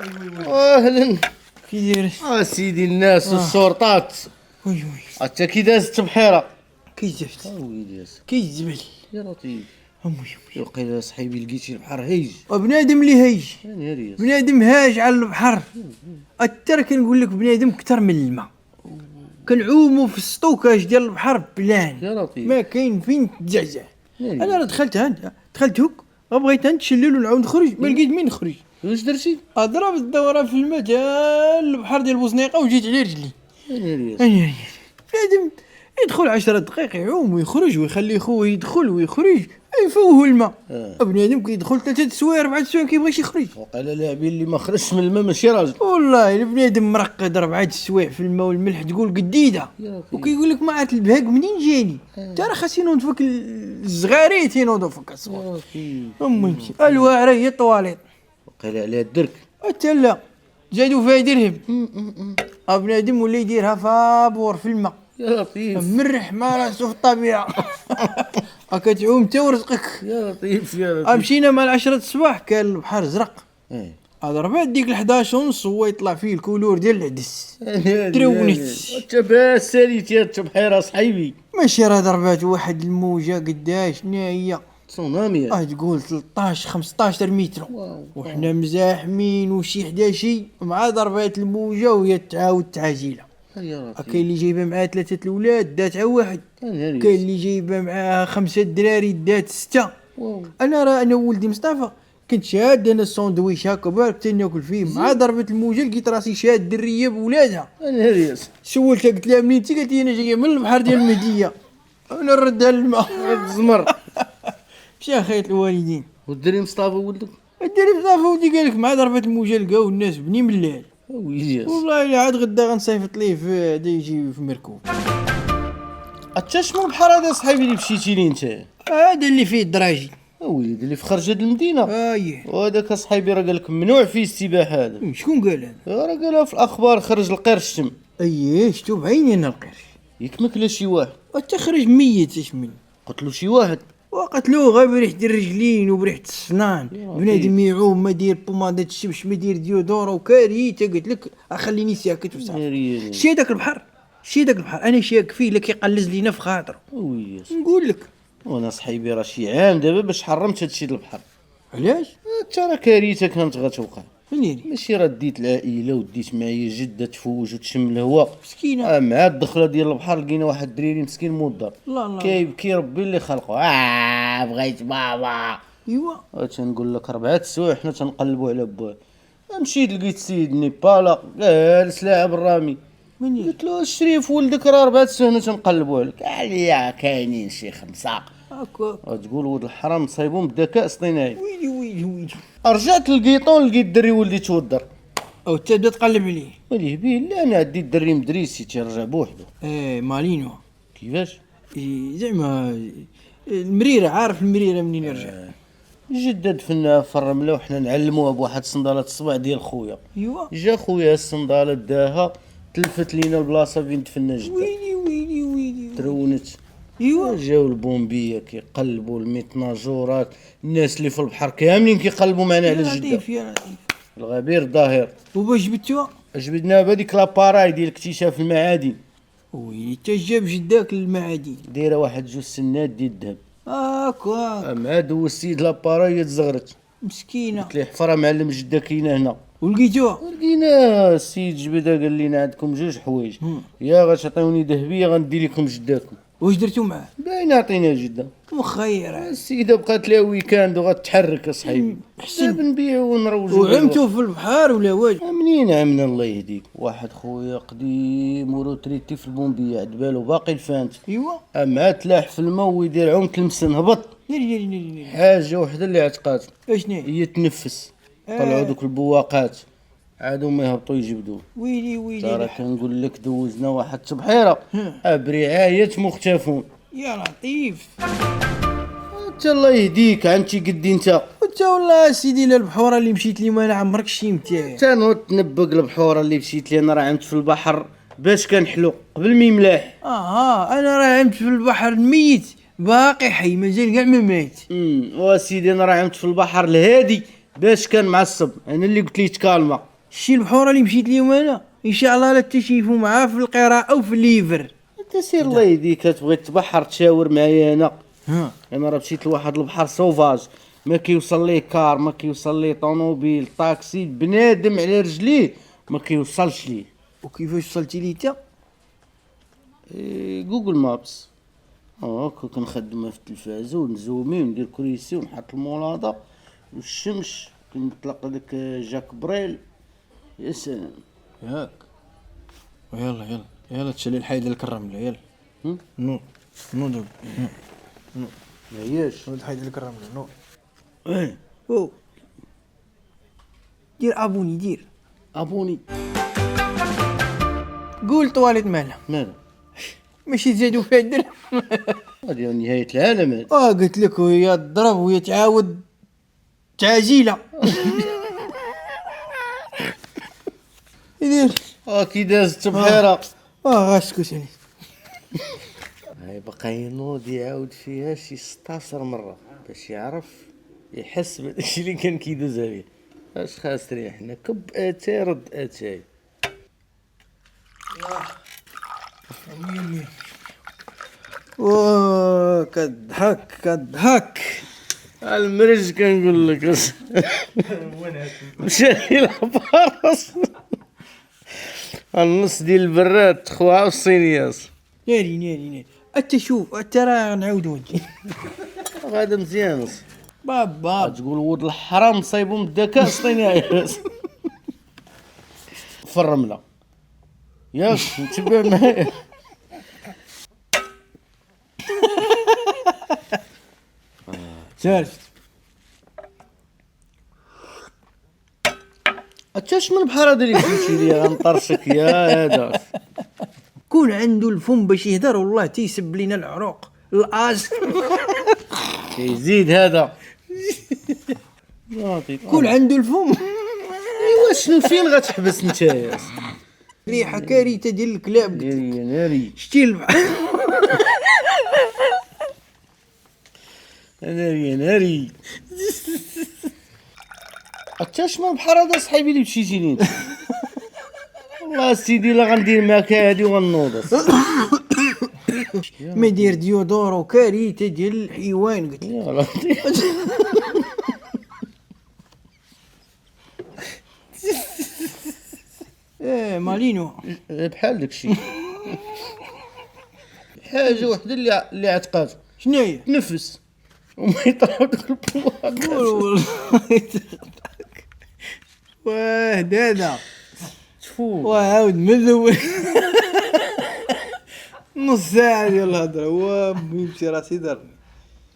اهلا. كي داير؟ سيدي الناس والشرطات. وي وي حتى كي دازت بحيره. كي زفت ويلي كي الزبل يا لطيف. امي وقيلا صاحبي لقيتي البحر هيج. بنادم اللي هيج، يا ريس. بنادم هاج على البحر. اكثر كنقول لك بنادم كثر من الماء. كنعوموا في السطوكاج ديال البحر بلان، يا لطيف. ما كاين فين تزعزع. يا انا راه دخلت هوك بغيت نتشلل ونعاود نخرج، ما لقيت مين نخرج. واش درتي؟ ضربت الدوره في الماء تاع البحر ديال بوزنيقه وجيت على رجلي. يا ريس. بنادم يدخل 10 دقائق يعوم ويخرج ويخلي خوه يدخل ويخرج يفوه الماء. بنادم كيدخل 3 سوايع 4 سوايع كيبغيش يخرج. وقال لاعبين اللي ما خرجش من الماء ماشي راجل. والله البنادم مرقد 4 سوايع في الماء والملح تقول قديده، وكيقول لك ما عاد البهاق منين جاني. انت راه خاص ينوض فيك الصغاريت ينوضوا فيك الصغار. امي الواعره هي الطواليط. وقال عليها الدرك. حتى لا زادوا فيها درهم. بنادم ولا يديرها فابور في الماء. يا لطيف. مرح ما راسو في الطبيعه. هاكا تعوم انت ورزقك. يا لطيف يا لطيف. مشينا مع 10 الصباح كان البحر زرق. ضربات ديك 11 ونص هو يطلع فيه الكولور ديال العدس. ترونت انت باس ساليت يا بحيره صاحبي. ماشي راه ضربات واحد الموجه قداش شنو هي تسونامي. تقول 13 15 متر. وحنا مزاحمين وشي حدا شي مع ضربات الموجه وهي تعاود تعاجيله. كاين اللي جايبه معاه 3 الاولاد دات واحد، كاين اللي جايبه معاه 5 الدراري دات 6. انا ولدي مصطفى كنت شاد انا الساندويش هكا بارك ناكل فيه مع ضربه الموجه لقيت راسي شاد الدريه بولادها. سولتها قلت لها منين انت؟ قالت لي انا جايه من البحر ديال المهديه انا نردها للماء. الزمر. مشى خيط الوالدين. والدري مصطفى ولدك؟ الدري مصطفى ولدي قال لك مع ضربه الموجه لقاو الناس بني من الليل. والله الا عاد غدا غنصيفط ليه في هذا يجي في مركوب. شنو البحر هذا صاحبي اللي مشيتي ليه انت؟ هذا اللي فيه الدراجي. وليدي اللي في خرج هاد المدينه. وهذاك صاحبي راه قال لك ممنوع فيه السباحه هذا. شكون قال هذا؟ راه قالها في الاخبار خرج القرش تم. شتو بعيني انا القرش. يكمك لا شي واحد تخرج ميت اش من قتلو شي واحد. وقتلوه غير بريحة الرجلين وبريحة السنان. بنادم يعوم ما دير بومادة الشبش ما دير ديودورا وكارثة. قلت لك خليني ساكت وصافي. شي هذاك البحر انا شاك فيه لك يقلز لينا في خاطره. نقول لك وانا صاحبي راه شي عام دابا باش حرمت هادشي د البحر. علاش؟ ترى كارثه كانت غتوقع. منين؟ ماشي راه ديت العائله وديت معايا جده تفوج وتشم الهواء مسكينه. مع الدخله ديال البحر لقينا واحد الدريري مسكين موضر كيبكي ربي اللي خلقه. بغيت بابا. تنقول لك 4 سوايع حنا تنقلبوا على باه. مشيت لقيت السيد نيبالا جالس لاعب الرامي. قلت له الشريف ولدك راه 4 سوايع تنقلبوا عليك. قال لي كاينين شي 5. هكا تقول ولد الحرام صايبهم بالذكاء الاصطناعي. ويلي رجعت للقيطون لقيت الدري ولدي توضر. تبدا تقلب عليه. وليه بيه لا انا عندي الدري مدريسي تيرجع بوحدو. مالينو كيفاش؟ زعما المريره، عارف المريره منين يرجع. جدد فينا في الرمله وحنا نعلموها بواحد الصنداله الصبع ديال خويا. جا خويا الصنداله داها تلفت لينا البلاصه فين دفنا جده. ويلي ترونت. جاو البومبيه كيقلبوا الميتناجورات. الناس اللي في البحر كاملين كيقلبوا معنا على جده. يا لطيف الغبير ظاهر. وباش جبتوها؟ جبدنا بهذيك لاباراي ديال اكتشاف المعادن. ويلي تا جاب جداك المعادن دايره واحد 2 سنات ديال الذهب. هاكا مع دو السيد لاباراي تزغرت مسكينه. قلت ليه حفره معلم جده كاينه هنا. ولقيتوها؟ لقيناه. السيد جبده قال لنا عندكم 2 حوايج. يا غتعطيوني ذهبيه غندير لكم جداكم. واش درتو معاه؟ باين عطينا جده. مخير. السيده بقات لها ويكاند وغتحرك اصاحبي. حسن نبيعو ونروجو. وعمتو في البحر ولا واش؟ منين عمنا الله يهديك. واحد خويا قديم وروتريتي في البومبيه عند بالو باقي الفانت. مع تلاح في الماء ويدير عوم تلمسن هبط. حاجه وحده اللي عتقات. اشنو هي تنفس. طلعوا دوك البواقات عادوا ما يهبطوا يجبدوه. ويلي ترى كنقول لك دوزنا واحد التبحيره برعايه مختفون. يا لطيف انت الله يهديك انت قد انت. انت والله سيدي البحوره اللي مشيت لي ما عمرك شي متاع. انت نوض تنبق البحوره اللي مشيت لي انا راه عمت في البحر باش كنحلو قبل ما يملاح. انا راه عمت في البحر ميت باقي حي مازال كاع ما مات. وسيدي انا راه عمت في البحر الهادي باش كان معصب. انا اللي قلت لي تكالما شتي البحوره اللي مشيت ليهم انا ان شاء الله لا تشيفوا معاه في القراءه او في الليفر. انت سير الله يهديك، تبغي تبحر تشاور معايا انا. ها انا راه مشيت لواحد البحر سوفاج، ما كيوصل ليه كار، ما كيوصل ليه طوموبيل، طاكسي، بنادم على رجليه ما كيوصلش ليه. وكيفاش وصلتي ليه انت؟ جوجل مابس. هاكا كنخدمها في التلفازه ونزومي وندير كريسي ونحط المولاضه والشمس، كنطلق داك جاك بريل. يا سلام. ياك يلا يلا يلا تشلي الحيد لك الرمله يلا. نو نو دابا ما هياش. ولد الحيد لك الرمله نو. ايه او دير ابوني دير ابوني. قول طواليت مالها ماذا؟ ماشي تزيدوا فيها الدرهم. هذه نهايه العالم هذه. قلت لك وهي تضرب وهي تعاود تعجيله. يدير كي دازت بحيره. غاسكت عليه. هاي بقى ينوض يعاود فيها شي 16 مره باش يعرف يحس بداكشي اللي كان كيدوز عليه. اش خاسرين حنا، كب اتاي رد اتاي. كضحك كضحك. المرج كنقول لك. مشى الفرس النص ديال البراد تخوها والصينيات. ناري ناري ناري انت شوف انت راه نعاود ونجي. هذا مزيان. بابا تقول ولد الحرام صايبو من الذكاء الاصطناعي في الرمله. ياك نتبع معايا. سالت اتاش من بحال هذا اللي مشيتي ليا غنطرشك يا هذا. كون عنده الفم باش يهدر والله تيسب لينا العروق الاز. كيزيد هذا. كون عنده الفم. ايوا شنو فين غتحبس نتايا؟ ريحه كارثه ديال الكلاب. ناري يا ناري. شتي البحر. ناري يا ناري. اتاش من بحال هذا صحيبي اللي مشيتي ليه. والله سيدي لا غندير معاك هادي وغنوض. ما دير ديودورو كارثه ديال الحيوان قلت لك. يا لطيف. مالينو بحال داكشي. حاجه وحده اللي عتقات شناهي؟ تنفس وما يطلعوا دوك البواق. والله واه هذا تفو. وعاود من الاول. نص ساعه ديال الهضره ويمشي راسي ضرب.